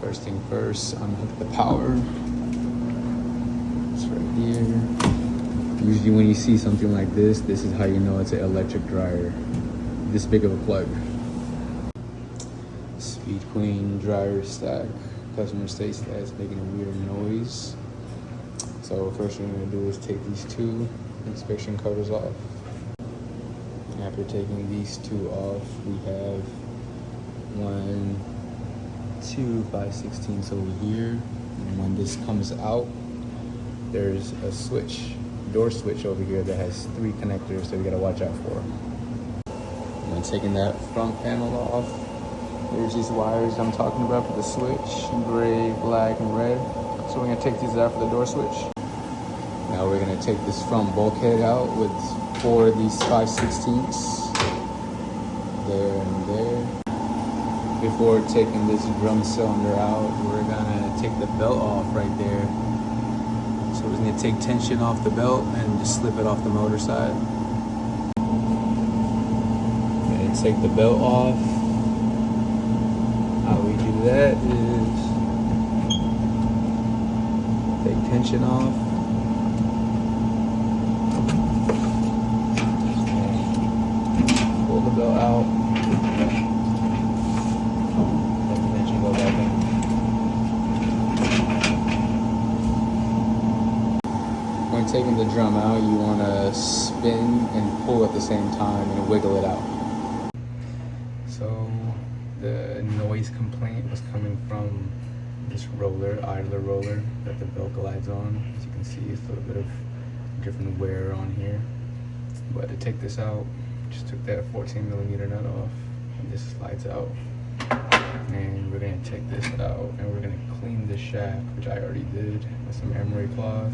First thing first, unhook the power. It's right here. Usually when you see something like this is how you know it's an electric dryer. This big of a plug. Speed Queen dryer stack. Customer states that it's making a weird noise. So first thing we're gonna do is take these two inspection covers off. After taking these two off, we have 1, 2 5/16 over here. And when this comes out, there's a switch, door switch over here that has 3 connectors that we gotta watch out for. And then taking that front panel off, there's these wires I'm talking about for the switch, gray, black, and red. So we're gonna take these out for the door switch. Now we're gonna take this front bulkhead out with 4 of these 5/16 there and there. Before taking this drum cylinder out, we're gonna take the belt off right there. So we're gonna take tension off the belt and just slip it off the motor side. And take the belt off. How we do that is take tension off. Pull the belt out. Let the tension go back in. When taking the drum out, you want to spin and pull at the same time and wiggle it out. So the noise complaint was coming from this roller, idler roller that the belt glides on. As you can see, it's a little bit of different wear on here. But to take this out, just took that 14mm nut off, and this slides out. And we're gonna take this out and we're gonna clean the shaft, which I already did with some emery cloth.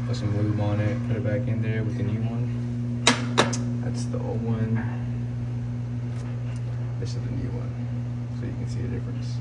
Put some lube on it, put it back in there with the new one. That's the old one. This is the new one, so you can see the difference.